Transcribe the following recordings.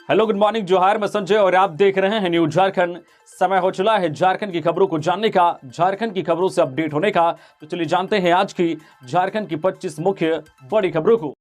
Hello, good morning, जोहार। मैं संजय और आप देख रहे हैं न्यूज झारखंड। समय हो चला है झारखंड की खबरों को जानने का, झारखंड की खबरों से अपडेट होने का। तो चलिए जानते हैं आज की झारखंड की 25 मुख्य बड़ी खबरों को।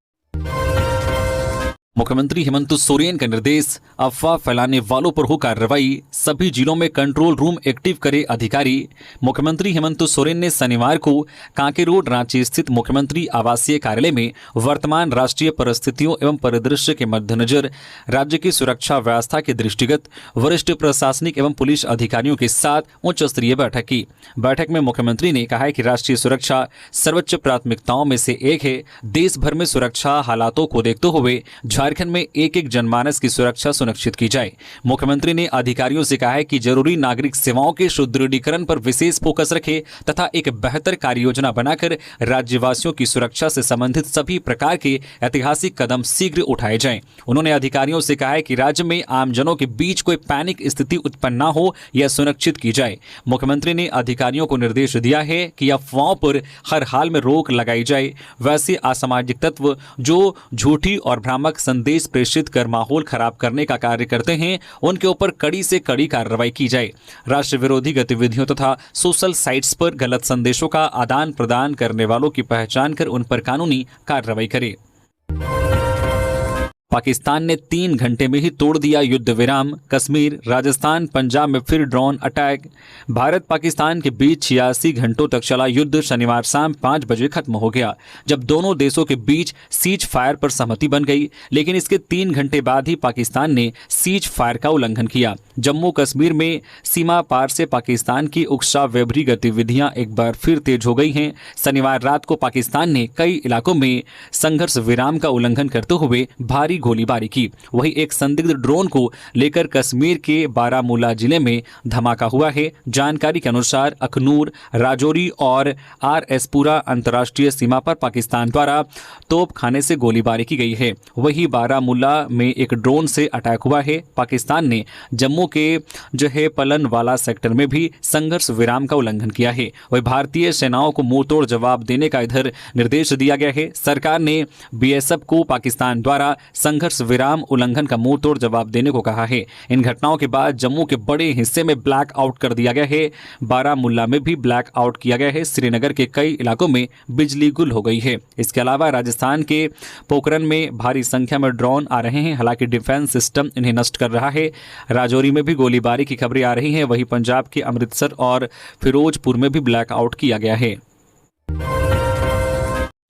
मुख्यमंत्री हेमंत सोरेन का निर्देश, अफवाह फैलाने वालों पर हो कार्रवाई, सभी जिलों में कंट्रोल रूम एक्टिव करे अधिकारी। मुख्यमंत्री हेमंत सोरेन ने शनिवार को कांके रोड रांची स्थित मुख्यमंत्री आवासीय कार्यालय में वर्तमान राष्ट्रीय परिस्थितियों एवं परिदृश्य के मद्देनजर राज्य की सुरक्षा व्यवस्था के दृष्टिगत वरिष्ठ प्रशासनिक एवं पुलिस अधिकारियों के साथ उच्च स्तरीय बैठक की। बैठक में मुख्यमंत्री ने कहा कि राष्ट्रीय सुरक्षा सर्वोच्च प्राथमिकताओं में से एक है। देश भर में सुरक्षा हालातों को देखते हुए झारखंड में एक एक जनमानस की सुरक्षा सुनिश्चित की जाए। मुख्यमंत्री ने अधिकारियों से कहा है कि जरूरी नागरिक सेवाओं के सुदृढ़ीकरण पर विशेष फोकस रखें तथा एक बेहतर कार्य योजना बनाकर राज्यवासियों की सुरक्षा से संबंधित सभी प्रकार के ऐतिहासिक कदम शीघ्र उठाए जाएं। उन्होंने अधिकारियों से कहा है कि राज्य में आमजनों के बीच कोई पैनिक स्थिति उत्पन्न न हो, यह सुनिश्चित की जाए। मुख्यमंत्री ने अधिकारियों को निर्देश दिया है कि अफवाहों पर हर हाल में रोक लगाई जाए। वैसे असामाजिक तत्व जो झूठी और भ्रामक संदेश प्रेषित कर माहौल खराब करने का कार्य करते हैं, उनके ऊपर कड़ी से कड़ी कार्रवाई की जाए। राष्ट्र विरोधी गतिविधियों तथा सोशल साइट्स पर गलत संदेशों का आदान प्रदान करने वालों की पहचान कर उन पर कानूनी कार्रवाई करे। पाकिस्तान ने 3 घंटे में ही तोड़ दिया युद्ध विराम, कश्मीर, राजस्थान, पंजाब में फिर ड्रोन अटैक। भारत पाकिस्तान के बीच 86 घंटों तक चला युद्ध शनिवार शाम 5 बजे खत्म हो गया, जब दोनों देशों के बीच सीज फायर पर सहमति बन गई। लेकिन इसके 3 घंटे बाद ही पाकिस्तान ने सीज फायर का उल्लंघन किया। जम्मू कश्मीर में सीमा पार से पाकिस्तान की उकसावेभरी गतिविधियां एक बार फिर तेज हो गई हैं। शनिवार रात को पाकिस्तान ने कई इलाकों में संघर्ष विराम का उल्लंघन करते हुए भारी गोलीबारी की। वहीं एक संदिग्ध ड्रोन को लेकर कश्मीर के बारामूला जिले में धमाका हुआ है। जानकारी के अनुसार अखनूर, राजौरी और आरएसपुरा अंतर्राष्ट्रीय सीमा पर पाकिस्तान द्वारा तोपखाने से गोलीबारी की गई है। वहीं बारामूला में एक ड्रोन से अटैक हुआ है। पाकिस्तान ने जम्मू के पलनवाला सेक्टर में भी संघर्ष विराम का उल्लंघन किया है। वहीं भारतीय सेनाओं को मुंहतोड़ जवाब देने का इधर निर्देश दिया गया है। सरकार ने बीएसएफ को पाकिस्तान द्वारा संघर्ष विराम उल्लंघन का मुंहतोड़ जवाब देने को कहा है। इन घटनाओं के बाद जम्मू के बड़े हिस्से में ब्लैक आउट कर दिया गया है। बारामूला में भी ब्लैक आउट किया गया है। श्रीनगर के कई इलाकों में बिजली गुल हो गई है। इसके अलावा राजस्थान के पोखरन में भारी संख्या में ड्रोन आ रहे हैं, हालांकि डिफेंस सिस्टम इन्हें नष्ट कर रहा है। राजौरी में भी गोलीबारी की खबरें आ रही हैं। वहीं पंजाब के अमृतसर और फिरोजपुर में भी ब्लैक आउट किया गया है।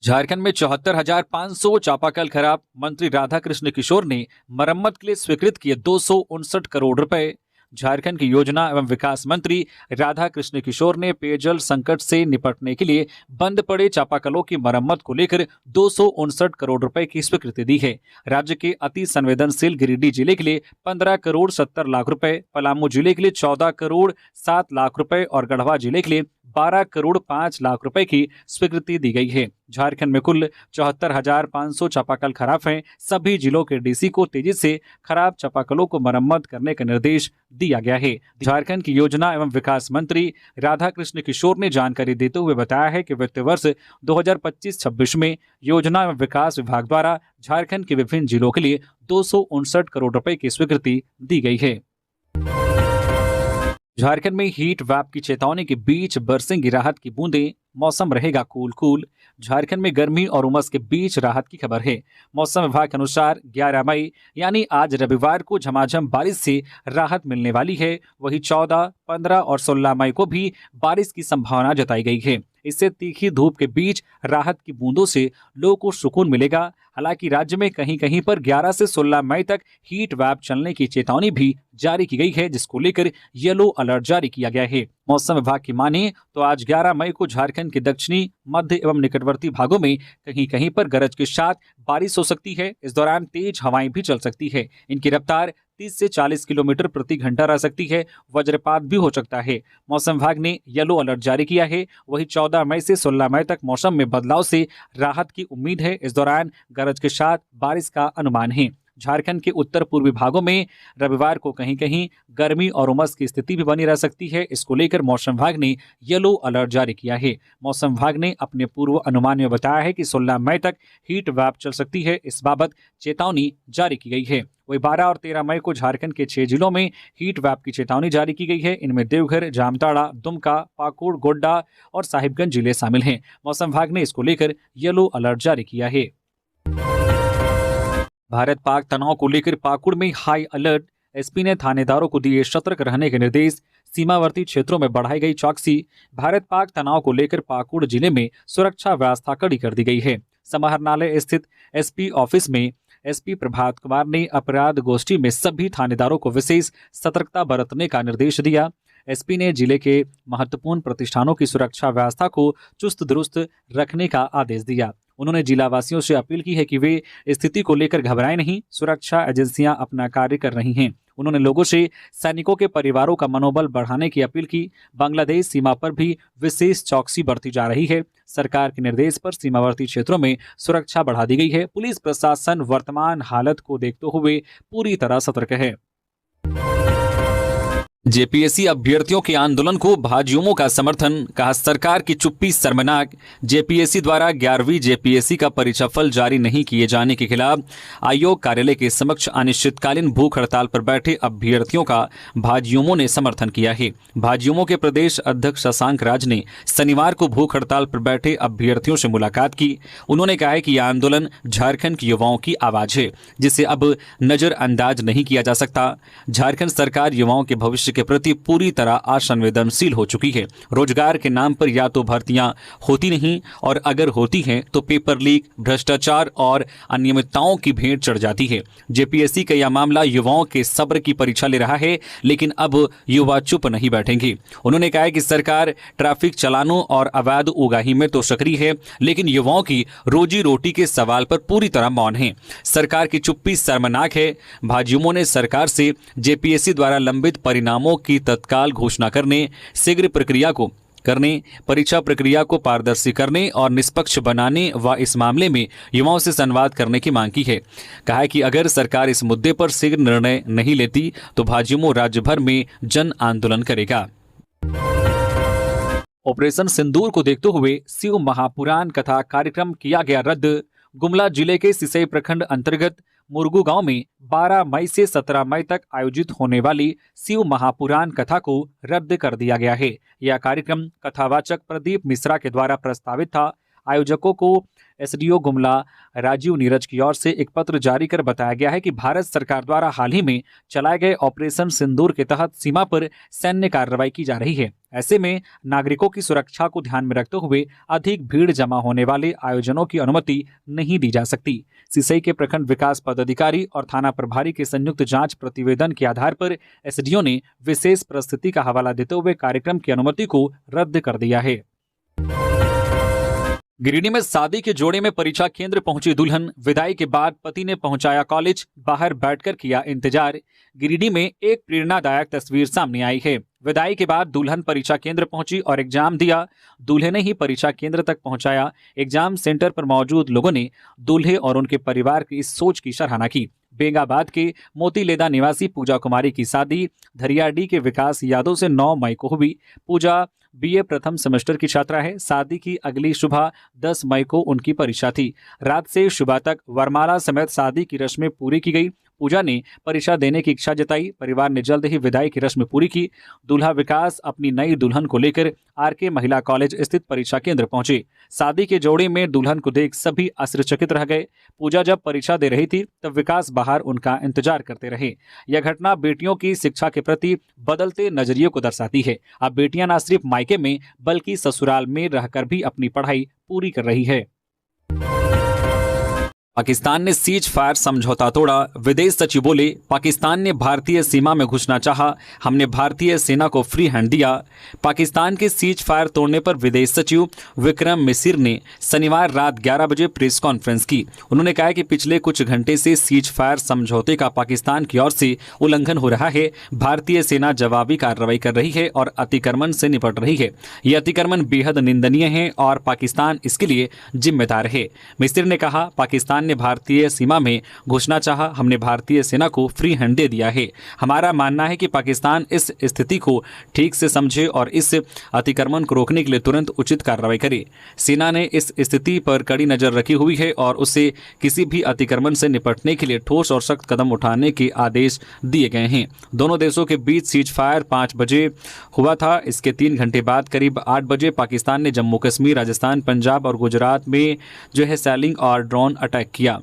झारखंड में 74,500 चापाकल खराब, मंत्री राधाकृष्ण किशोर ने मरम्मत के लिए स्वीकृत किए 259 करोड़ रुपए। झारखंड की योजना एवं विकास मंत्री राधाकृष्ण किशोर ने पेयजल संकट से निपटने के लिए बंद पड़े चापाकलों की मरम्मत को लेकर 259 करोड़ रुपए की स्वीकृति दी है। राज्य के अति संवेदनशील गिरिडीह जिले के लिए 15 करोड़ 70 लाख रुपए, पलामू जिले के लिए 14 करोड़ 7 लाख रुपए और गढ़वा जिले के लिए 12 करोड़ 5 लाख रुपए की स्वीकृति दी गई है। झारखंड में कुल 74,500 चापाकल खराब हैं। सभी जिलों के डीसी को तेजी से खराब चापाकलों को मरम्मत करने का निर्देश दिया गया है। झारखंड की योजना एवं विकास मंत्री राधाकृष्ण किशोर ने जानकारी देते हुए बताया है कि वित्त वर्ष 2025-26 में योजना एवं विकास विभाग द्वारा झारखंड के विभिन्न जिलों के लिए 259 करोड़ रुपए की स्वीकृति दी गई है। झारखंड में हीट वेव की चेतावनी के बीच बरसेंगी राहत की बूंदें, मौसम रहेगा कूल। झारखंड में गर्मी और उमस के बीच राहत की खबर है। मौसम विभाग के अनुसार 11 मई यानी आज रविवार को झमाझम बारिश से राहत मिलने वाली है। वहीं 14, 15 और 16 मई को भी बारिश की संभावना जताई गई है। इससे तीखी धूप के बीच राहत की बूंदों से लोगों को सुकून मिलेगा। हालांकि राज्य में कहीं कहीं पर 11 से 16 मई तक हीट वेव चलने की चेतावनी भी जारी की गई है, जिसको लेकर येलो अलर्ट जारी किया गया है। मौसम विभाग की माने तो आज 11 मई को झारखंड के दक्षिणी, मध्य एवं निकटवर्ती भागों में कहीं कहीं पर गरज के साथ बारिश हो सकती है। इस दौरान तेज हवाएं भी चल सकती है। इनकी रफ्तार 30 से 40 किलोमीटर प्रति घंटा रह सकती है। वज्रपात भी हो सकता है। मौसम विभाग ने येलो अलर्ट जारी किया है। वहीं 14 मई से 16 मई तक मौसम में बदलाव से राहत की उम्मीद है। इस दौरान गरज के साथ बारिश का अनुमान है। झारखंड के उत्तर पूर्वी भागों में रविवार को कहीं कहीं गर्मी और उमस की स्थिति भी बनी रह सकती है। इसको लेकर मौसम विभाग ने येलो अलर्ट जारी किया है। मौसम विभाग ने अपने पूर्व अनुमान में बताया है कि 16 मई तक हीट वेव चल सकती है। इस बाबत चेतावनी जारी की गई है। वही 12 और 13 मई को झारखंड के 6 जिलों में हीट वेव की चेतावनी जारी की गई है। इनमें देवघर, जामताड़ा, दुमका, पाकुड़, गोड्डा और साहिबगंज जिले शामिल हैं। मौसम विभाग ने इसको लेकर येलो अलर्ट जारी किया है। भारत पाक तनाव को लेकर पाकुड़ में हाई अलर्ट। एसपी ने थानेदारों को दिए सतर्क रहने के निर्देश। सीमावर्ती क्षेत्रों में बढ़ाई गई चौकसी। भारत पाक तनाव को लेकर पाकुड़ जिले में सुरक्षा व्यवस्था कड़ी कर दी गई है। समाहरणालय स्थित एसपी ऑफिस में एसपी प्रभात कुमार ने अपराध गोष्ठी में सभी थानेदारों को विशेष सतर्कता बरतने का निर्देश दिया। एसपी ने जिले के महत्वपूर्ण प्रतिष्ठानों की सुरक्षा व्यवस्था को चुस्त दुरुस्त रखने का आदेश दिया। उन्होंने जिलावासियों से अपील की है कि वे स्थिति को लेकर घबराएं नहीं। सुरक्षा एजेंसियां अपना कार्य कर रही हैं। उन्होंने लोगों से सैनिकों के परिवारों का मनोबल बढ़ाने की अपील की। बांग्लादेश सीमा पर भी विशेष चौकसी बरती जा रही है। सरकार के निर्देश पर सीमावर्ती क्षेत्रों में सुरक्षा बढ़ा दी गई है। पुलिस प्रशासन वर्तमान हालत को देखते हुए पूरी तरह सतर्क है। जेपीएससी अभ्यर्थियों के आंदोलन को भाजयुमों का समर्थन। कहा, सरकार की चुप्पी शर्मनाक। जेपीएससी द्वारा 11वीं जेपीएससी का परीक्षाफल जारी नहीं किए जाने के खिलाफ आयोग कार्यालय के समक्ष अनिश्चितकालीन भूख हड़ताल पर बैठे अभ्यर्थियों का भाजयुमों ने समर्थन किया है। भाजयुमों के प्रदेश अध्यक्ष शशांक राज ने शनिवार को भूख हड़ताल पर बैठे अभ्यर्थियों से मुलाकात की। उन्होंने कहा है कि यह आंदोलन झारखंड के युवाओं की आवाज है, जिसे अब नजरअंदाज नहीं किया जा सकता। झारखंड सरकार युवाओं के भविष्य के प्रति पूरी तरह असंवेदनशील हो चुकी है। रोजगार के नाम पर या तो भर्तियां होती नहीं, और अगर होती हैं तो पेपर लीक, भ्रष्टाचार और अनियमितताओं की भेंट चढ़ जाती है। जेपीएससी का यह मामला युवाओं के सब्र की परीक्षा ले रहा है, लेकिन अब युवा चुप नहीं बैठेंगे। उन्होंने कहा कि सरकार ट्रैफिक चालानों और अवैध उगाही में तो सक्रिय है, लेकिन युवाओं की रोजी रोटी के सवाल पर पूरी तरह मौन है। सरकार की चुप्पी शर्मनाक है। भाजयुमों ने सरकार से जेपीएससी द्वारा लंबित परिणामों की तत्काल घोषणा करने, शीघ्र प्रक्रिया को करने, परीक्षा प्रक्रिया को पारदर्शी करने और निष्पक्ष बनाने व इस मामले में युवाओं से संवाद करने की मांग की है। कहा है कि अगर सरकार इस मुद्दे पर शीघ्र निर्णय नहीं लेती तो भाजयुमो राज्य भर में जन आंदोलन करेगा। ऑपरेशन सिंदूर को देखते हुए शिव महापुराण कथा कार्यक्रम किया गया रद्द। गुमला जिले के सिसई प्रखंड अंतर्गत मुरगू गांव में 12 मई से 17 मई तक आयोजित होने वाली शिव महापुराण कथा को रद्द कर दिया गया है। यह कार्यक्रम कथावाचक प्रदीप मिश्रा के द्वारा प्रस्तावित था। आयोजकों को एसडीओ गुमला राजीव नीरज की ओर से एक पत्र जारी कर बताया गया है कि भारत सरकार द्वारा हाल ही में चलाए गए ऑपरेशन सिंदूर के तहत सीमा पर सैन्य कार्रवाई की जा रही है। ऐसे में नागरिकों की सुरक्षा को ध्यान में रखते हुए अधिक भीड़ जमा होने वाले आयोजनों की अनुमति नहीं दी जा सकती। सिसई के प्रखंड विकास पदाधिकारी और थाना प्रभारी के संयुक्त जांच प्रतिवेदन के आधार पर एसडीओ ने विशेष परिस्थिति का हवाला देते हुए कार्यक्रम की अनुमति को रद्द कर दिया है। गिरिडीह में शादी के जोड़े में परीक्षा केंद्र पहुंची दुल्हन। विदाई के बाद पति ने पहुंचाया कॉलेज, बाहर बैठकर किया इंतजार। गिरिडीह में एक प्रेरणादायक तस्वीर सामने आई है। विदाई के बाद दुल्हन परीक्षा केंद्र पहुंची और एग्जाम दिया। दूल्हे ने ही परीक्षा केंद्र तक पहुंचाया। एग्जाम सेंटर पर मौजूद लोगों ने दूल्हे और उनके परिवार की इस सोच की सराहना की। बेंगाबाद के मोतीलेदा निवासी पूजा कुमारी की शादी धरियाडी के विकास यादव से 9 मई को हुई। पूजा बीए प्रथम सेमेस्टर की छात्रा है। शादी की अगली सुबह 10 मई को उनकी परीक्षा थी। रात से सुबह तक वरमाला समेत शादी की रस्में पूरी की गई। पूजा ने परीक्षा देने की इच्छा जताई। परिवार ने जल्द ही विदाई की रस्म पूरी की। दूल्हा विकास अपनी नई दुल्हन को लेकर आरके महिला कॉलेज स्थित परीक्षा केंद्र पहुंचे। शादी के जोड़े में दुल्हन को देख सभी आश्चर्यचकित रह गए। पूजा जब परीक्षा दे रही थी तब विकास बाहर उनका इंतजार करते रहे। यह घटना बेटियों की शिक्षा के प्रति बदलते नजरिए को दर्शाती है। अब बेटियां न सिर्फ मायके में बल्कि ससुराल में रहकर भी अपनी पढ़ाई पूरी कर रही है। पाकिस्तान ने सीज फायर समझौता तोड़ा। विदेश सचिव बोले, पाकिस्तान ने भारतीय सीमा में घुसना चाहा, हमने भारतीय सेना को फ्री हैंड दिया। पाकिस्तान के सीज फायर तोड़ने पर विदेश सचिव विक्रम मिसिर ने शनिवार रात 11 बजे प्रेस कॉन्फ्रेंस की। उन्होंने कहा कि पिछले कुछ घंटे से सीज फायर समझौते का पाकिस्तान की ओर से उल्लंघन हो रहा है। भारतीय सेना जवाबी कार्रवाई कर रही है और अतिक्रमण से निपट रही है। ये अतिक्रमण बेहद निंदनीय है और पाकिस्तान इसके लिए जिम्मेदार है। मिसिर ने कहा, पाकिस्तान ने भारतीय सीमा में घुसना चाहा, हमने भारतीय सेना को फ्री हैंड दे दिया है। हमारा मानना है कि पाकिस्तान इस स्थिति को ठीक से समझे और इस अतिक्रमण को रोकने के लिए तुरंत उचित कार्रवाई करे। सेना ने इस स्थिति पर कड़ी नज़र रखी हुई है और उससे किसी भी अतिक्रमण से निपटने के लिए ठोस और सख्त कदम उठाने के आदेश दिए गए हैं। दोनों देशों के बीच सीज फायर 5 बजे हुआ था। इसके 3 घंटे बाद करीब 8 बजे पाकिस्तान ने जम्मू कश्मीर, राजस्थान, पंजाब और गुजरात में सेलिंग और ड्रोन अटैक किया।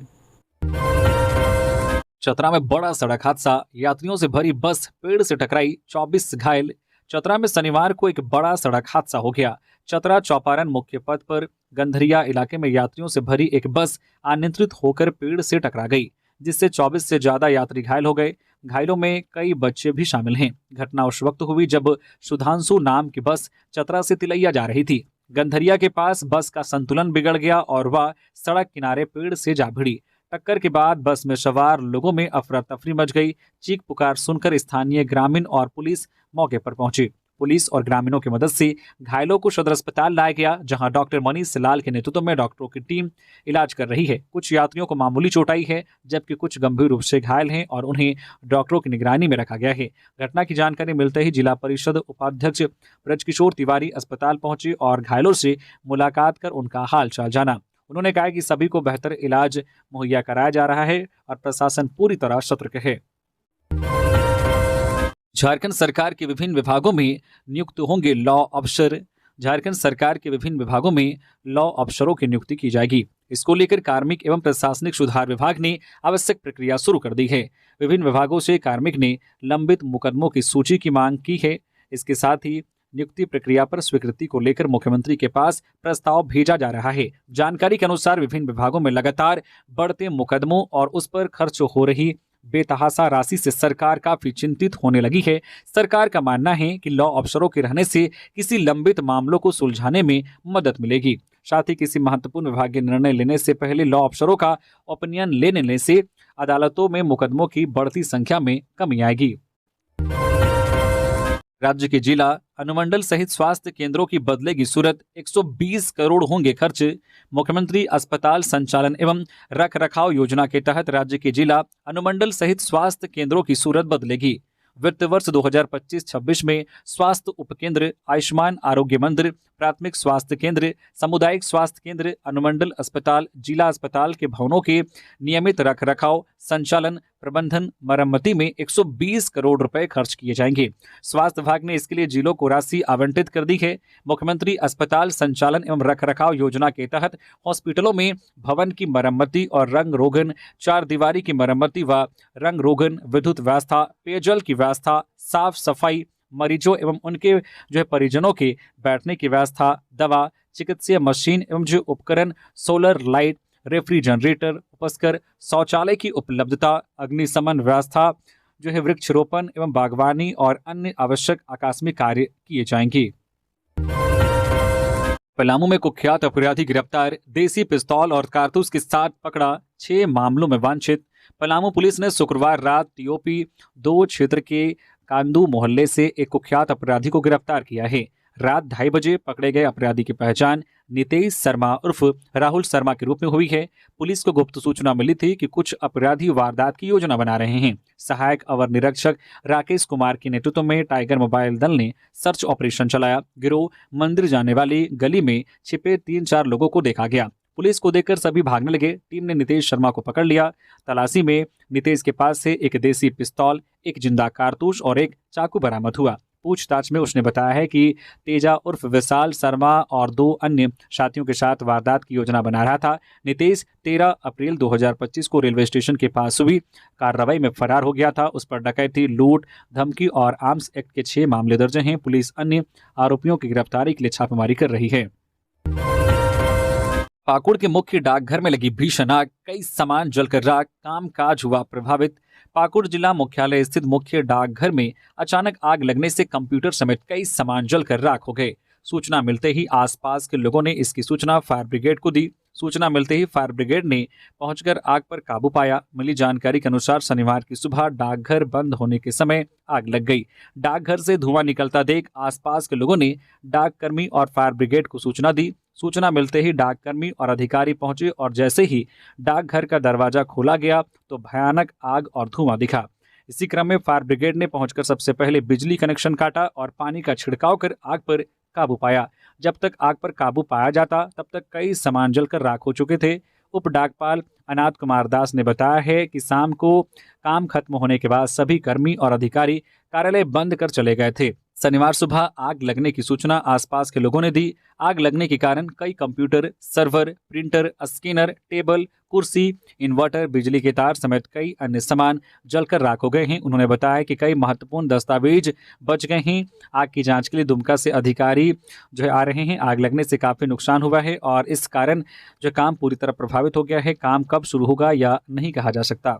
चतरा में बड़ा सड़क हादसा, यात्रियों से भरी बस पेड़ से टकराई, 24 घायल। चतरा में शनिवार को एक बड़ा सड़क हादसा हो गया। चतरा चौपारण मुख्य पथ पर गंधरिया इलाके में यात्रियों से भरी एक बस अनियंत्रित होकर पेड़ से टकरा गई, जिससे 24 से ज्यादा यात्री घायल हो गए। घायलों में कई बच्चे भी शामिल हैं। घटना उस वक्त हुई जब सुधांशु नाम की बस चतरा से तिलैया जा रही थी। गंधरिया के पास बस का संतुलन बिगड़ गया और वह सड़क किनारे पेड़ से जा भिड़ी। टक्कर के बाद बस में सवार लोगों में अफरा तफरी मच गई। चीख पुकार सुनकर स्थानीय ग्रामीण और पुलिस मौके पर पहुंची। पुलिस और ग्रामीणों की मदद से घायलों को सदर अस्पताल लाया गया, जहां डॉक्टर मनीष लाल के नेतृत्व में डॉक्टरों की टीम इलाज कर रही है। कुछ यात्रियों को मामूली चोट आई है, जबकि कुछ गंभीर रूप से घायल हैं और उन्हें डॉक्टरों की निगरानी में रखा गया है। घटना की जानकारी मिलते ही जिला परिषद उपाध्यक्ष ब्रजकिशोर तिवारी अस्पताल पहुंचे और घायलों से मुलाकात कर उनका हाल चाल जाना। उन्होंने कहा कि सभी को बेहतर इलाज मुहैया कराया जा रहा है और प्रशासन पूरी तरह सतर्क है। झारखंड सरकार के विभिन्न विभागों में नियुक्त होंगे लॉ अफसर। झारखंड सरकार के विभिन्न विभागों में लॉ अफसरों की नियुक्ति की जाएगी। इसको लेकर कार्मिक एवं प्रशासनिक सुधार विभाग ने आवश्यक प्रक्रिया शुरू कर दी है। विभिन्न विभागों से कार्मिक ने लंबित मुकदमों की सूची की मांग की है। इसके साथ ही नियुक्ति प्रक्रिया पर स्वीकृति को लेकर मुख्यमंत्री के पास प्रस्ताव भेजा जा रहा है। जानकारी के अनुसार विभिन्न विभागों में लगातार बढ़ते मुकदमों और उस पर खर्च हो रही बेतहासा राशि से सरकार काफी चिंतित होने लगी है। सरकार का मानना है कि लॉ अफसरों के रहने से किसी लंबित मामलों को सुलझाने में मदद मिलेगी। साथ ही किसी महत्वपूर्ण विभागीय निर्णय लेने से पहले लॉ अफसरों का ओपिनियन लेने से अदालतों में मुकदमों की बढ़ती संख्या में कमी आएगी। राज्य के जिला अनुमंडल सहित स्वास्थ्य केंद्रों की बदलेगी सूरत, 120 करोड़ होंगे खर्च। मुख्यमंत्री अस्पताल संचालन एवं रख रखाव योजना के तहत राज्य के जिला अनुमंडल सहित स्वास्थ्य केंद्रों की सूरत बदलेगी। वित्त वर्ष 2025-26 में स्वास्थ्य उपकेंद्र, आयुष्मान आरोग्य मंदिर, प्राथमिक स्वास्थ्य केंद्र, सामुदायिक स्वास्थ्य केंद्र, अनुमंडल अस्पताल, जिला अस्पताल के भवनों के नियमित रख रखाव, संचालन, प्रबंधन, मरम्मति में 120 करोड़ रुपए खर्च किए जाएंगे। स्वास्थ्य विभाग ने इसके लिए जिलों को राशि आवंटित कर दी है। मुख्यमंत्री अस्पताल संचालन एवं रख रखाव योजना के तहत हॉस्पिटलों में भवन की मरम्मति और रंग रोगन, चार दीवारी की मरम्मति व रंग रोगन, विद्युत व्यवस्था, पेयजल की व्यवस्था, साफ सफाई, मरीजों एवं उनके परिजनों के बैठने की व्यवस्था, दवा, चिकित्सीय मशीन एवं उपकरण, सोलर लाइट, रेफ्रिजरेटर, उपस्कर, शौचालय की उपलब्धता, अग्निशमन व्यवस्था, वृक्षरोपण एवं बागवानी और अन्य आवश्यक आकस्मिक कार्य किए जाएंगे। पलामू में कुख्यात अपराधी गिरफ्तार, देसी पिस्तौल और कारतूस के साथ पकड़ा, 6 मामलों में वांछित। पलामू पुलिस ने शुक्रवार रात टीओपी 2 क्षेत्र के कांदू मोहल्ले से एक कुख्यात अपराधी को गिरफ्तार किया है। रात 2:30 बजे पकड़े गए अपराधी की पहचान नितेश शर्मा उर्फ राहुल शर्मा के रूप में हुई है। पुलिस को गुप्त सूचना मिली थी कि कुछ अपराधी वारदात की योजना बना रहे हैं। सहायक अवर निरीक्षक राकेश कुमार के नेतृत्व में टाइगर मोबाइल दल ने सर्च ऑपरेशन चलाया। गिरोह मंदिर जाने वाली गली में छिपे 3-4 लोगों को देखा गया। पुलिस को देखकर सभी भागने लगे। टीम ने नितेश शर्मा को पकड़ लिया। तलाशी में नितेश के पास से एक देसी पिस्तौल, एक जिंदा कारतूस और एक चाकू बरामद हुआ। पूछताछ में उसने बताया है कि तेजा उर्फ विशाल शर्मा और 2 अन्य साथियों के साथ वारदात की योजना बना रहा था। नितेश 13 अप्रैल 2025 को रेलवे स्टेशन के पास हुई कार्रवाई में फरार हो गया था। उस पर डकैती, लूट, धमकी और आर्म्स एक्ट के 6 मामले दर्ज हैं। पुलिस अन्य आरोपियों की गिरफ्तारी के लिए छापेमारी कर रही है। पाकुड़ के मुख्य डाकघर में लगी भीषण आग, कई सामान जलकर राख, कामकाज हुआ प्रभावित। पाकुड़ जिला मुख्यालय स्थित मुख्य डाकघर में अचानक आग लगने से कंप्यूटर समेत कई सामान जलकर राख हो गए। सूचना मिलते ही आसपास के लोगों ने इसकी सूचना फायर ब्रिगेड को दी। सूचना मिलते ही फायर ब्रिगेड ने पहुंचकर आग पर काबू पाया। मिली जानकारी के अनुसार शनिवार की सुबह डाकघर बंद होने के समय आग लग गई। डाकघर से धुआं निकलता देख आसपास के लोगों ने डाककर्मी और फायर ब्रिगेड को सूचना दी। सूचना मिलते ही डाककर्मी और अधिकारी पहुंचे और जैसे ही डाकघर का दरवाजा खोला गया तो भयानक आग और धुआं दिखा। इसी क्रम में फायर ब्रिगेड ने पहुंचकर सबसे पहले बिजली कनेक्शन काटा और पानी का छिड़काव कर आग पर काबू पाया। जब तक आग पर काबू पाया जाता तब तक कई सामान जलकर राख हो चुके थे। उप डाकपाल अनाथ कुमार दास ने बताया है कि शाम को काम खत्म होने के बाद सभी कर्मी और अधिकारी कार्यालय बंद कर चले गए थे। शनिवार सुबह आग लगने की सूचना आसपास के लोगों ने दी। आग लगने के कारण कई computer, server, printer, scanner, table, कुर्सी, इन्वर्टर, बिजली के तार समेत कई अन्य सामान जलकर राख हो गए हैं। उन्होंने बताया कि कई महत्वपूर्ण दस्तावेज बच गए हैं। आग की जांच के लिए दुमका से अधिकारी आ रहे हैं। आग लगने से काफ़ी नुकसान हुआ है और इस कारण काम पूरी तरह प्रभावित हो गया है। काम कब शुरू होगा या नहीं कहा जा सकता।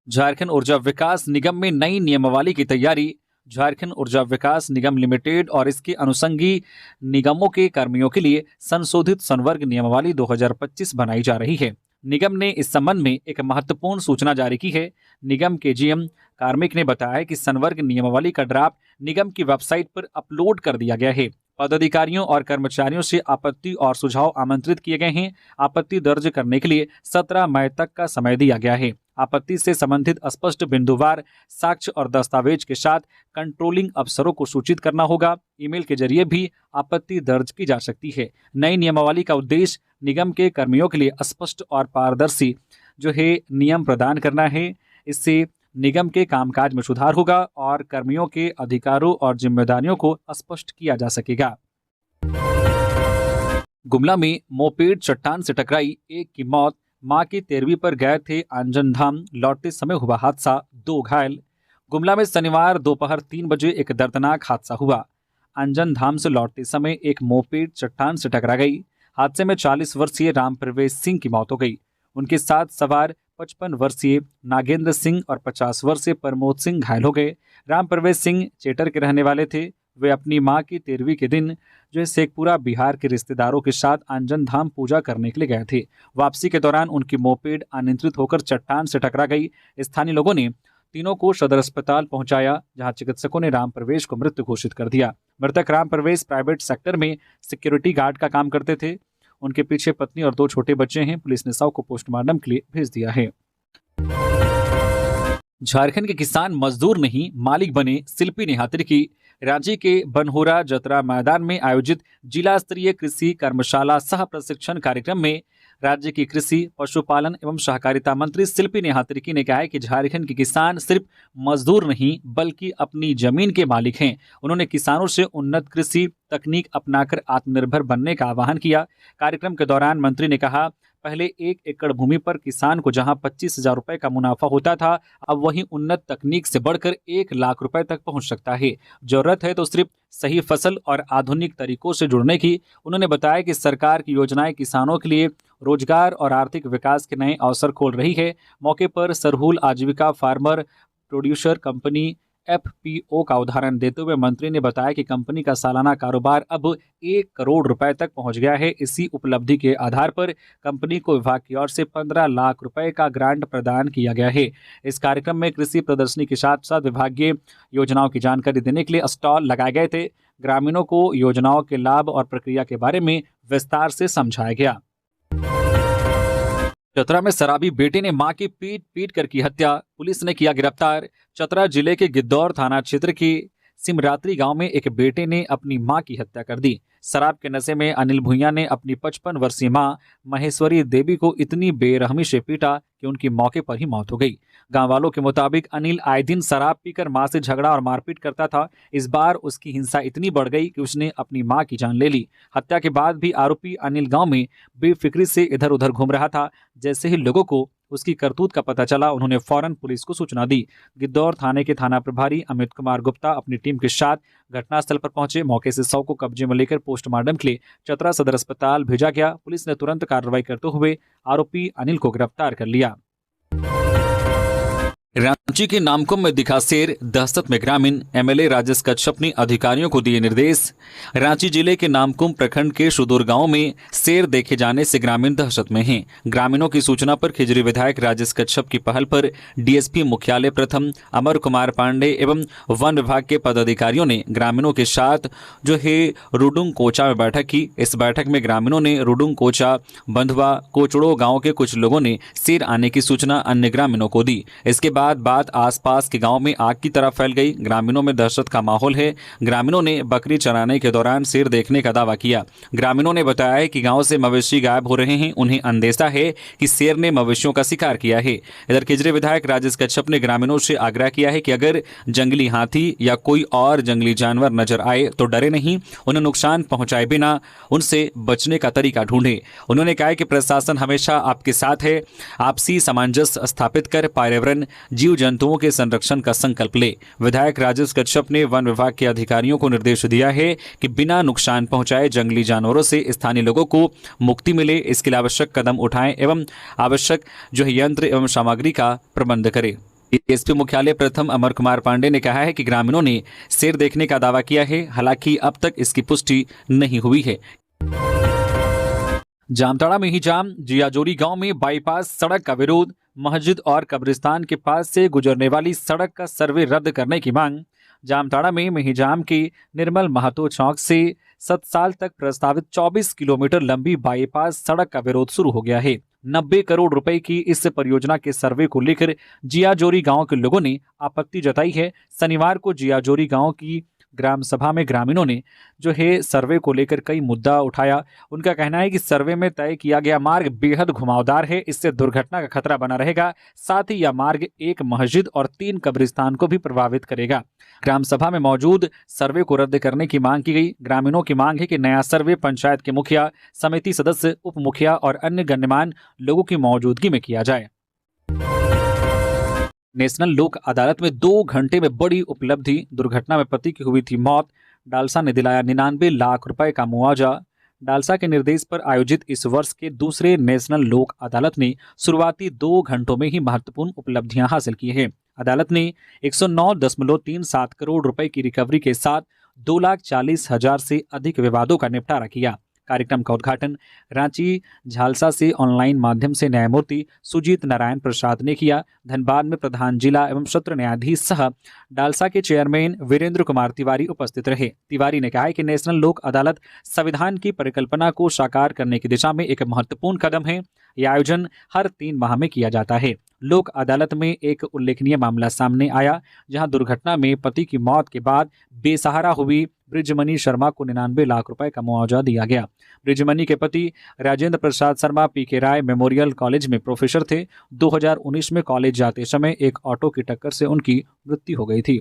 झारखंड ऊर्जा विकास निगम में नई नियमावली की तैयारी। झारखंड ऊर्जा विकास निगम लिमिटेड और इसके अनुषंगी निगमों के कर्मियों के लिए संशोधित संवर्ग नियमावली 2025 बनाई जा रही है। निगम ने इस संबंध में एक महत्वपूर्ण सूचना जारी की है। निगम के जीएम कार्मिक ने बताया कि संवर्ग नियमावली का ड्राफ्ट निगम की वेबसाइट पर अपलोड कर दिया गया है। पदाधिकारियों और कर्मचारियों से आपत्ति और सुझाव आमंत्रित किए गए हैं। आपत्ति दर्ज करने के लिए 17 मई तक का समय दिया गया है। आपत्ति से संबंधित स्पष्ट बिंदुवार साक्ष्य और दस्तावेज के साथ कंट्रोलिंग अफसरों को सूचित करना होगा। ईमेल के जरिए भी आपत्ति दर्ज की जा सकती है। नई नियमावली का उद्देश्य निगम के कर्मियों के लिए स्पष्ट और पारदर्शी नियम प्रदान करना है। इससे निगम के कामकाज में सुधार होगा और कर्मियों के अधिकारों और जिम्मेदारियों को स्पष्ट किया जा सकेगा। गुमला में मोपेड चट्टान से टकराई, एक की मौत। मां की 13वीं पर गए थे अंजनधाम, लौटते समय हुआ हादसा, 2 घायल। गुमला में शनिवार दोपहर 3 बजे एक दर्दनाक हादसा हुआ। अंजनधाम से लौटते समय एक मोपेड चट्टान से टकरा गई। हादसे में 40 वर्षीय राम प्रवेश सिंह की मौत हो गई। उनके साथ सवार 55 वर्षीय नागेंद्र सिंह और 50 वर्षीय प्रमोद सिंह घायल हो गए। राम प्रवेश सिंह चेटर के रहने वाले थे। वे अपनी मां की 13वीं के दिन शेखपुरा बिहार के रिश्तेदारों के साथ अंजनधाम पूजा करने के लिए गए थे। वापसी के दौरान उनकी मोपेड अनियंत्रित होकर चट्टान से टकरा गई। स्थानीय लोगों ने तीनों को सदर अस्पताल पहुंचाया, जहां चिकित्सकों ने राम प्रवेश को मृत घोषित कर दिया। मृतक राम प्रवेश प्राइवेट सेक्टर में सिक्योरिटी गार्ड का काम करते थे। उनके पीछे पत्नी और 2 छोटे बच्चे हैं। पुलिस ने शव को पोस्टमार्टम के लिए भेज दिया है। झारखंड के किसान मजदूर नहीं मालिक बने, शिल्पी ने हाजिर की। रांची के बनहोरा जतरा मैदान में आयोजित जिला स्तरीय कृषि कर्मशाला सह प्रशिक्षण कार्यक्रम में राज्य की कृषि, पशुपालन एवं सहकारिता मंत्री शिल्पी नेहा तिर्की ने कहा है कि झारखंड के किसान सिर्फ मजदूर नहीं बल्कि अपनी जमीन के मालिक हैं। उन्होंने किसानों से उन्नत कृषि तकनीक अपनाकर आत्मनिर्भर बनने का आह्वान किया। कार्यक्रम के दौरान मंत्री ने कहा, पहले 1 एकड़ भूमि पर किसान को जहां 25,000 रुपए का मुनाफा होता था, अब वही उन्नत तकनीक से बढ़कर 1 लाख रुपए तक पहुंच सकता है। जरूरत है तो सिर्फ सही फसल और आधुनिक तरीकों से जुड़ने की। उन्होंने बताया कि सरकार की योजनाएं किसानों के लिए रोजगार और आर्थिक विकास के नए अवसर खोल रही है। मौके पर सरहुल आजीविका फार्मर प्रोड्यूसर कंपनी FPO का उदाहरण देते हुए मंत्री ने बताया कि कंपनी का सालाना कारोबार अब 1 करोड़ रुपए तक पहुंच गया है। इसी उपलब्धि के आधार पर कंपनी को विभाग की ओर से 15 लाख रुपए का ग्रांट प्रदान किया गया है। इस कार्यक्रम में कृषि प्रदर्शनी के साथ साथ विभागीय योजनाओं की जानकारी देने के लिए स्टॉल लगाए गए थे। ग्रामीणों को योजनाओं के लाभ और प्रक्रिया के बारे में विस्तार से समझाया गया। चतरा में शराबी बेटे ने मां की पीट कर की हत्या, पुलिस ने किया गिरफ्तार। चतरा जिले के गिद्धौर थाना क्षेत्र के सिमरात्रि गांव में एक बेटे ने अपनी मां की हत्या कर दी। शराब के नशे में अनिल भुइयां ने अपनी 55 वर्षीय मां महेश्वरी देवी को इतनी बेरहमी से पीटा कि उनकी मौके पर ही मौत हो गई। गांव वालों के मुताबिक अनिल आए दिन शराब पीकर मां से झगड़ा और मारपीट करता था। इस बार उसकी हिंसा इतनी बढ़ गई कि उसने अपनी मां की जान ले ली। हत्या के बाद भी आरोपी अनिल गांव में बेफिक्री से इधर उधर घूम रहा था। जैसे ही लोगों को उसकी करतूत का पता चला, उन्होंने फौरन पुलिस को सूचना दी। गिद्धौर थाने के थाना प्रभारी अमित कुमार गुप्ता अपनी टीम के साथ घटनास्थल पर पहुंचे। मौके से शव को कब्जे में लेकर पोस्टमार्टम के लिए चतरा सदर अस्पताल भेजा गया। पुलिस ने तुरंत कार्रवाई करते हुए आरोपी अनिल को गिरफ्तार कर लिया। रांची के नामकुम में दिखा शेर, दहशत में ग्रामीण। एमएलए राजेश कच्छप ने अधिकारियों को दिए निर्देश। रांची जिले के नामकुम प्रखंड के सुदूर गांव में शेर देखे जाने से ग्रामीण दहशत में हैं। ग्रामीणों की सूचना पर खिजरी विधायक राजेश कच्छप की पहल पर डीएसपी मुख्यालय प्रथम अमर कुमार पांडे एवं वन विभाग के पदाधिकारियों ने ग्रामीणों के साथ जो है रुडुंग कोचा में बैठक की। इस बैठक में ग्रामीणों ने रुडुंग कोचा, बंधवा, कोचड़ो गाँव के कुछ लोगों ने शेर आने की सूचना अन्य ग्रामीणों को दी। इसके बात आसपास के गांव में आग की तरह फैल गई। ग्रामीणों में दहशत का माहौल है। ग्रामीणों ने बकरी चराने के दौरान शेर देखने का दावा किया। ग्रामीणों ने बताया है कि गांव से मवेशी गायब हो रहे हैं। उन्हें अंदेशा है कि शेर ने मवेशियों का शिकार किया है। इधर खिजरी विधायक राजेश कच्छप ने ग्रामीणों से आग्रह किया है कि अगर जंगली हाथी या कोई और जंगली जानवर नजर आए तो डरे नहीं, उन्हें नुकसान पहुंचाए बिना उनसे बचने का तरीका ढूंढे। उन्होंने कहा कि प्रशासन हमेशा आपके साथ है। आपसी सामंजस्य स्थापित कर पर्यावरण, जीव जंतुओं के संरक्षण का संकल्प ले। विधायक राजेश कच्छप ने वन विभाग के अधिकारियों को निर्देश दिया है कि बिना नुकसान पहुंचाए जंगली जानवरों से स्थानीय लोगों को मुक्ति मिले, इसके लिए आवश्यक कदम उठाएं एवं आवश्यक जो है यंत्र एवं सामग्री का प्रबंध करें। डीएसपी मुख्यालय प्रथम अमर कुमार पांडे ने कहा है कि ग्रामीणों ने शेर देखने का दावा किया है, हालांकि अब तक इसकी पुष्टि नहीं हुई है। जामताड़ा में ही जाम, जियाजोरी गांव में बाईपास सड़क का विरोध। मस्जिद और कब्रिस्तान के पास से गुजरने वाली सड़क का सर्वे रद्द करने की मांग। जामताड़ा में मिहिजाम के निर्मल महतो चौक से 7 साल तक प्रस्तावित 24 किलोमीटर लंबी बाईपास सड़क का विरोध शुरू हो गया है। 90 करोड़ रुपए की इस परियोजना के सर्वे को लेकर जियाजोरी गांव के लोगों ने आपत्ति जताई है। शनिवार को जियाजोरी गांव की ग्राम सभा में ग्रामीणों ने जो है सर्वे को लेकर कई मुद्दा उठाया। उनका कहना है कि सर्वे में तय किया गया मार्ग बेहद घुमावदार है, इससे दुर्घटना का खतरा बना रहेगा। साथ ही यह मार्ग एक मस्जिद और 3 कब्रिस्तान को भी प्रभावित करेगा। ग्राम सभा में मौजूद सर्वे को रद्द करने की मांग की गई। ग्रामीणों की मांग है कि नया सर्वे पंचायत के मुखिया, समिति सदस्य, उप मुखिया और अन्य गण्यमान्य लोगों की मौजूदगी में किया जाए। नेशनल लोक अदालत में 2 घंटे में बड़ी उपलब्धि। दुर्घटना में पति की हुई थी मौत। डालसा ने दिलाया 99 लाख रुपए का मुआवजा। डालसा के निर्देश पर आयोजित इस वर्ष के दूसरे नेशनल लोक अदालत ने शुरुआती 2 घंटों में ही महत्वपूर्ण उपलब्धियां हासिल की हैं। अदालत ने 109.37 करोड़ रुपए की रिकवरी के साथ 2,40,000 से अधिक विवादों का निपटारा किया। कार्यक्रम का उद्घाटन रांची झालसा से ऑनलाइन माध्यम से न्यायमूर्ति सुजीत नारायण प्रसाद ने किया। धनबाद में प्रधान जिला एवं सत्र न्यायाधीश सह डालसा के चेयरमैन वीरेंद्र कुमार तिवारी उपस्थित रहे। तिवारी ने कहा कि नेशनल लोक अदालत संविधान की परिकल्पना को साकार करने की दिशा में एक महत्वपूर्ण कदम है। यह आयोजन हर 3 माह में किया जाता है। लोक अदालत में एक उल्लेखनीय मामला सामने आया, जहां दुर्घटना में पति की मौत के बाद बेसहारा हुई बृजमणि शर्मा को 99 लाख रुपए का मुआवजा दिया गया। बृजमणि के पति राजेंद्र प्रसाद शर्मा पीके राय मेमोरियल कॉलेज में प्रोफेसर थे। 2019 में कॉलेज जाते समय एक ऑटो की टक्कर से उनकी मृत्यु हो गई थी।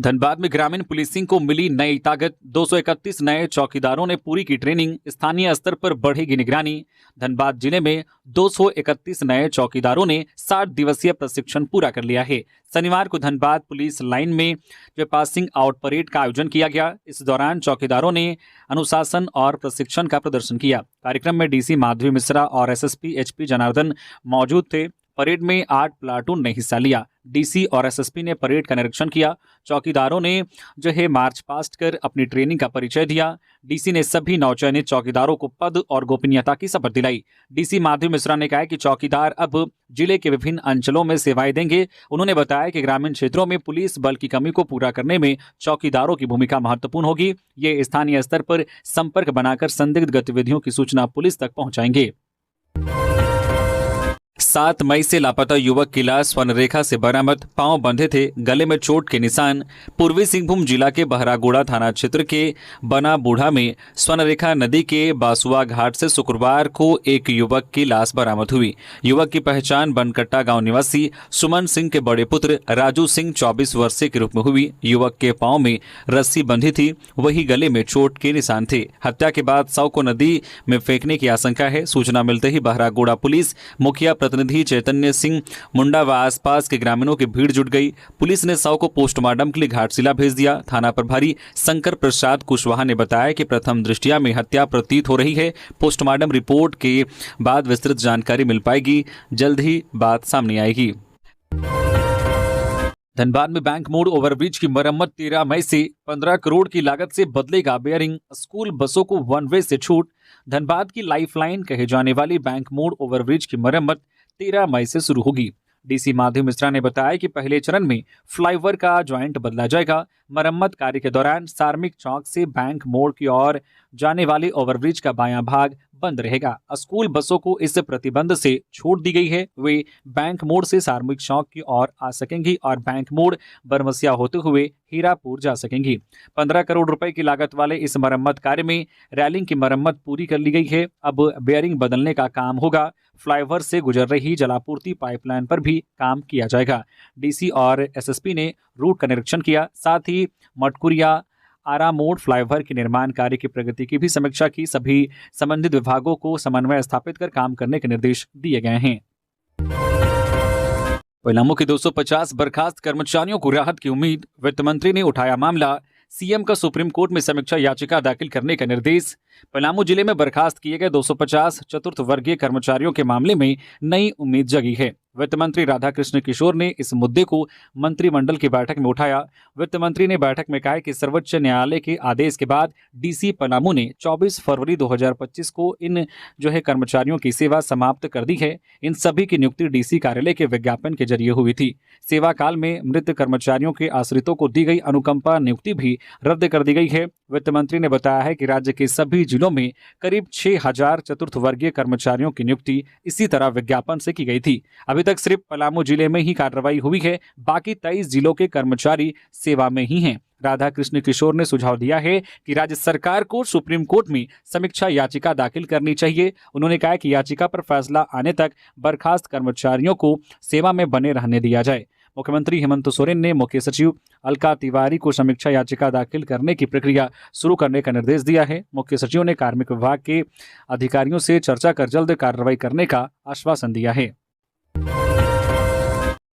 धनबाद में ग्रामीण पुलिसिंग को मिली नई ताकत। 231 नए चौकीदारों ने पूरी की ट्रेनिंग। स्थानीय स्तर पर बढ़ेगी निगरानी। धनबाद जिले में 231 नए चौकीदारों ने 60 दिवसीय प्रशिक्षण पूरा कर लिया है। शनिवार को धनबाद पुलिस लाइन में जो पासिंग आउट परेड का आयोजन किया गया। इस दौरान चौकीदारों ने अनुशासन और प्रशिक्षण का प्रदर्शन किया। कार्यक्रम में डीसी माधवी मिश्रा और एसएसपी एचपी जनार्दन मौजूद थे। परेड में 8 प्लाटून ने हिस्सा लिया। डीसी और एसएसपी ने परेड का निरीक्षण किया। चौकीदारों ने जो है मार्च पास्ट कर अपनी ट्रेनिंग का परिचय दिया। डीसी ने सभी नवचयनित चौकीदारों को पद और गोपनीयता की शपथ दिलाई। डीसी माधवी मिश्रा ने कहा कि चौकीदार अब जिले के विभिन्न अंचलों में सेवाएं देंगे। उन्होंने बताया कि ग्रामीण क्षेत्रों में पुलिस बल की कमी को पूरा करने में चौकीदारों की भूमिका महत्वपूर्ण होगी। ये स्थानीय स्तर पर संपर्क बनाकर संदिग्ध गतिविधियों की सूचना पुलिस तक पहुंचाएंगे। 7 मई से लापता युवक की लाश स्वर्णरेखा से बरामद। पांव बंधे थे, गले में चोट के निशान। पूर्वी सिंहभूम जिला के बहरागोड़ा थाना क्षेत्र के बना बूढ़ा में स्वर्णरेखा नदी के बासुआ घाट से शुक्रवार को एक युवक की लाश बरामद हुई। युवक की पहचान बनकट्टा गांव निवासी सुमन सिंह के बड़े पुत्र राजू सिंह 24 वर्षीय के रूप में हुई। युवक के पांव में रस्सी बंधी थी, वही गले में चोट के निशान थे। हत्या के बाद शव को नदी में फेंकने की आशंका है। सूचना मिलते ही बहरागोड़ा पुलिस मुखिया प्रतिनिधि प्रतिनिधि चैतन्य सिंह मुंडा व आसपास के ग्रामीणों की भीड़ जुट गई। पुलिस ने शव को पोस्टमार्टम के लिए घाटशिला भेज दिया। थाना प्रभारी शंकर प्रसाद कुशवाहा ने बताया कि प्रथम दृष्टया में हत्या प्रतीत हो रही है। पोस्टमार्टम रिपोर्ट के बाद विस्तृत जानकारी मिल पाएगी, जल्द ही बात सामने आएगी। धनबाद में बैंक मोड़ ओवरब्रिज की मरम्मत 13 मई से 15 करोड़ की लागत से बदलेगा बेयरिंग। स्कूल बसों को वन वे से छूट। धनबाद की लाइफलाइन कहे जाने वाली बैंक मोड़ ओवरब्रिज की मरम्मत 13 मई से शुरू होगी। डीसी माधव मिश्रा ने बताया कि पहले चरण में फ्लाईओवर का ज्वाइंट बदला जाएगा। मरम्मत कार्य के दौरान सार्मिक चौक से बैंक मोड़ की ओर जाने वाले ओवरब्रिज का बायां भाग बंद रहेगा। स्कूल बसों को इस प्रतिबंध से छूट दी गई है। वे बैंक मोड़ से सार्मिक चौक की ओर आ सकेंगी और बैंक मोड़ बरमसिया होते हुए हीरापुर जा सकेंगी। 15 करोड़ रुपए की लागत वाले इस मरम्मत कार्य में रैलिंग की मरम्मत पूरी कर ली गई है। अब बेयरिंग बदलने का काम होगा। फ्लाईओवर से गुजर रही जलापूर्ति पाइपलाइन पर भी काम किया जाएगा। डीसी और एसएसपी ने रूट का निरीक्षण किया। साथ ही मटकुरिया आरा मोड़ फ्लाईओवर के निर्माण कार्य की प्रगति की भी समीक्षा की। सभी संबंधित विभागों को समन्वय स्थापित कर काम करने के निर्देश दिए गए हैं। पलामू के 250 बर्खास्त कर्मचारियों को राहत की उम्मीद। वित्त मंत्री ने उठाया मामला। सीएम का सुप्रीम कोर्ट में समीक्षा याचिका दाखिल करने का निर्देश। पलामू जिले में बर्खास्त किए गए 250 चतुर्थ वर्गीय कर्मचारियों के मामले में नई उम्मीद जगी है। वित्त मंत्री राधाकृष्ण किशोर ने इस मुद्दे को मंत्रिमंडल की बैठक में उठाया। वित्त मंत्री ने बैठक में कहा कि सर्वोच्च न्यायालय के आदेश के बाद डीसी पलामू ने 24 फरवरी 2025 को इन कर्मचारियों की सेवा समाप्त कर दी है। इन सभी की नियुक्ति डीसी कार्यालय के विज्ञापन के जरिए हुई थी। सेवा काल में मृत कर्मचारियों के आश्रितों को दी गई अनुकंपा नियुक्ति भी रद्द कर दी गई है। वित्त मंत्री ने बताया है कि राज्य के सभी जिलों में करीब 6000 चतुर्थ वर्गीय कर्मचारियों की नियुक्ति इसी तरह विज्ञापन से की गई थी। अभी तक सिर्फ पलामू जिले में ही कार्रवाई हुई है। बाकी 23 जिलों के कर्मचारी सेवा में ही हैं। राधाकृष्ण किशोर ने सुझाव दिया है कि राज्य सरकार को सुप्रीम कोर्ट में समीक्षा याचिका दाखिल करनी चाहिए। उन्होंने कहा कि याचिका पर फैसला आने तक बर्खास्त कर्मचारियों को सेवा में बने रहने दिया जाए। मुख्यमंत्री हेमंत सोरेन ने मुख्य सचिव अलका तिवारी को समीक्षा याचिका दाखिल करने की प्रक्रिया शुरू करने का निर्देश दिया है। मुख्य सचिव ने कार्मिक विभाग के अधिकारियों से चर्चा कर जल्द कार्रवाई करने का आश्वासन दिया है।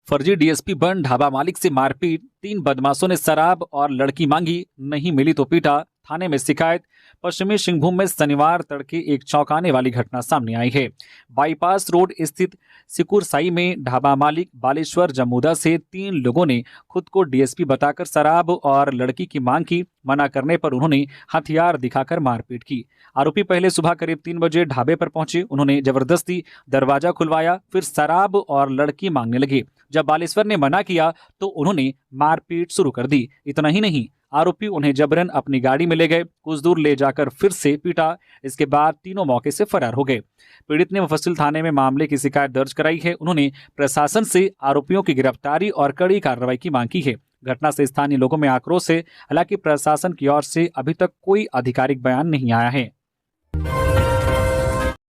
फर्जी डीएसपी बन ढाबा मालिक से मारपीट। 3 बदमाशों ने शराब और लड़की मांगी, नहीं मिली तो पीटा। थाने में शिकायत। पश्चिमी सिंहभूम में शनिवार तड़के एक चौंकाने वाली घटना सामने आई है। बाईपास रोड स्थित सिकुरसाई में ढाबा मालिक बालेश्वर जमूदा से 3 लोगों ने खुद को डीएसपी बताकर शराब और लड़की की मांग की। मना करने पर उन्होंने हथियार दिखाकर मारपीट की। आरोपी पहले सुबह करीब 3 बजे ढाबे पर पहुंचे। उन्होंने जबरदस्ती दरवाजा खुलवाया, फिर शराब और लड़की मांगने लगे। जब बालेश्वर ने मना किया तो उन्होंने मारपीट शुरू कर दी। इतना ही नहीं, आरोपी उन्हें जबरन अपनी गाड़ी में ले गए। कुछ दूर ले जाकर फिर से पीटा। इसके बाद तीनों मौके से फरार हो गए। पीड़ित ने मुफस्सिल थाने में मामले की शिकायत दर्ज कराई है। उन्होंने प्रशासन से आरोपियों की गिरफ्तारी और कड़ी कार्रवाई की मांग की है। घटना से स्थानीय लोगों में आक्रोश है। हालांकि प्रशासन की ओर से अभी तक कोई आधिकारिक बयान नहीं आया है।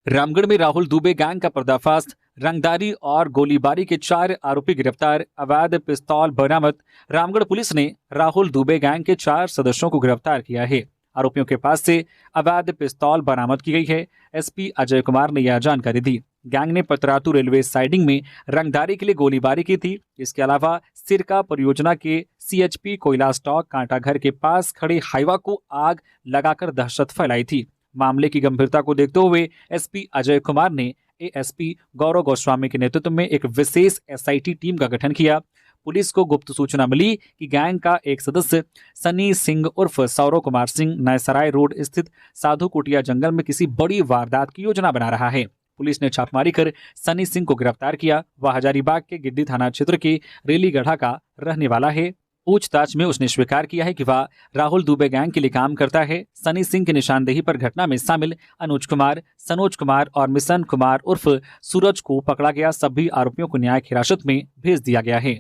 रामगढ़ में राहुल दुबे गैंग का पर्दाफाश। रंगदारी और गोलीबारी के 4 आरोपी गिरफ्तार। अवैध पिस्तौल बरामद। रामगढ़ पुलिस ने राहुल दुबे गैंग के 4 सदस्यों को गिरफ्तार किया है। आरोपियों के पास से अवैध पिस्तौल बरामद की गई है। एसपी अजय कुमार ने यह जानकारी दी। गैंग ने पतरातू रेलवे साइडिंग में रंगदारी के लिए गोलीबारी की थी। इसके अलावा सिरका परियोजना के सीएचपी कोयला स्टॉक कांटाघर के पास खड़े हाईवा को आग लगाकर दहशत फैलाई थी। मामले की गंभीरता को देखते हुए एसपी अजय कुमार ने एएसपी गौरव गोस्वामी के नेतृत्व में एक विशेष एसआईटी टीम का गठन किया। पुलिस को गुप्त सूचना मिली कि गैंग का एक सदस्य सनी सिंह उर्फ सौरव कुमार सिंह नयसराय रोड स्थित साधु कुटिया जंगल में किसी बड़ी वारदात की योजना बना रहा है। पुलिस ने छापेमारी कर सनी सिंह को गिरफ्तार किया। वह हजारीबाग के गिद्दी थाना क्षेत्र के रेलीगढ़ा का रहने वाला है। पूछताछ में उसने स्वीकार किया है कि वह राहुल दुबे गैंग के लिए काम करता है। सनी सिंह की निशानदेही पर घटना में शामिल अनुज कुमार, सनोज कुमार और मिशन कुमार उर्फ सूरज को पकड़ा गया। सभी आरोपियों को न्यायिक हिरासत में भेज दिया गया है।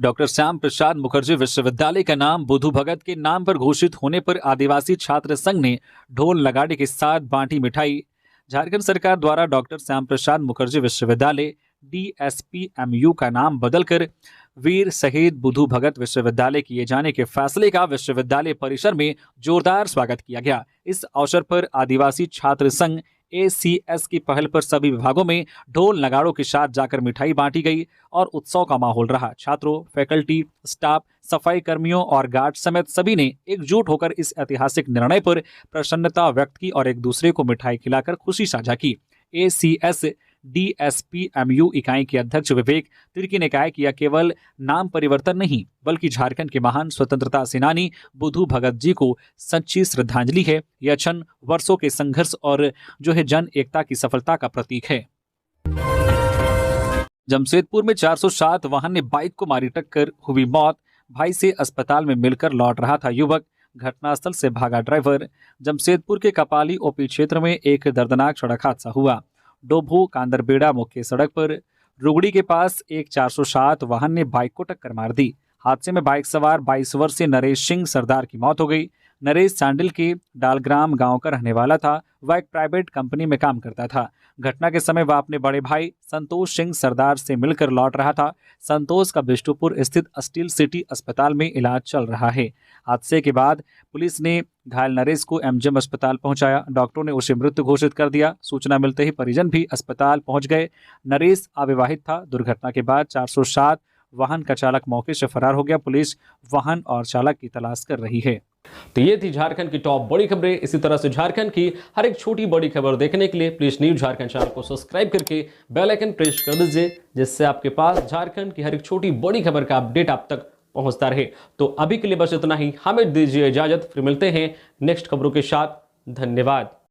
डॉक्टर श्याम प्रसाद मुखर्जी विश्वविद्यालय का नाम बुधू भगत के नाम पर घोषित होने पर आदिवासी छात्र संघ ने ढोल नगाड़े के साथ बांटी मिठाई। झारखंड सरकार द्वारा डॉक्टर श्याम प्रसाद मुखर्जी विश्वविद्यालय DSPMU का नाम बदलकर वीर शहीद बुधू भगत विश्वविद्यालय किए जाने के फैसले का विश्वविद्यालय परिसर में जोरदार स्वागत किया गया। इस अवसर पर आदिवासी छात्र संघ ACS की पहल पर सभी विभागों में ढोल नगाड़ों के साथ जाकर मिठाई बांटी गई और उत्सव का माहौल रहा। छात्रों, फैकल्टी, स्टाफ, सफाई कर्मियों और गार्ड समेत सभी ने एकजुट होकर इस ऐतिहासिक निर्णय पर प्रसन्नता व्यक्त की और एक दूसरे को मिठाई खिलाकर खुशी साझा की। ACS DSPMU इकाई के अध्यक्ष विवेक तिर्की ने कहा कि यह केवल नाम परिवर्तन नहीं बल्कि झारखंड के महान स्वतंत्रता सेनानी बुद्धू भगत जी को सच्ची श्रद्धांजलि है। यह क्षण वर्षों के संघर्ष और जन एकता की सफलता का प्रतीक है। जमशेदपुर में 407 वाहन ने बाइक को मारी टक्कर, हुई मौत। भाई से अस्पताल में मिलकर लौट रहा था युवक, घटनास्थल से भागा ड्राइवर। जमशेदपुर के कपाली ओपी क्षेत्र में एक दर्दनाक सड़क हादसा हुआ। डोभू कांदरबेड़ा मुख्य सड़क पर रुगड़ी के पास एक 407 वाहन ने बाइक को टक्कर मार दी। हादसे में बाइक सवार 22 वर्षीय नरेश सिंह सरदार की मौत हो गई। नरेश सांडिल के डालग्राम गांव का रहने वाला था। वह एक प्राइवेट कंपनी में काम करता था। घटना के समय वह अपने बड़े भाई संतोष सिंह सरदार से मिलकर लौट रहा था। संतोष का बिष्टुपुर स्थित स्टील सिटी अस्पताल में इलाज चल रहा है। हादसे के बाद पुलिस ने घायल नरेश को MGM अस्पताल पहुंचाया। डॉक्टरों ने उसे मृत घोषित कर दिया। सूचना मिलते ही परिजन भी अस्पताल पहुंच गए। नरेश अविवाहित था। दुर्घटना के बाद 407 वाहन का चालक मौके से फरार हो गया। पुलिस वाहन और चालक की तलाश कर रही है। तो ये थी झारखंड की टॉप बड़ी खबरें। इसी तरह से झारखंड की हर एक छोटी बड़ी खबर देखने के लिए प्लीज न्यूज झारखंड चैनल को सब्सक्राइब करके बेल आइकन प्रेस कर दीजिए, जिससे आपके पास झारखंड की हर एक छोटी बड़ी खबर का अपडेट आप तक पहुंचता रहे। तो अभी के लिए बस इतना ही। हमें दीजिए इजाजत, फिर मिलते हैं नेक्स्ट खबरों के साथ। धन्यवाद।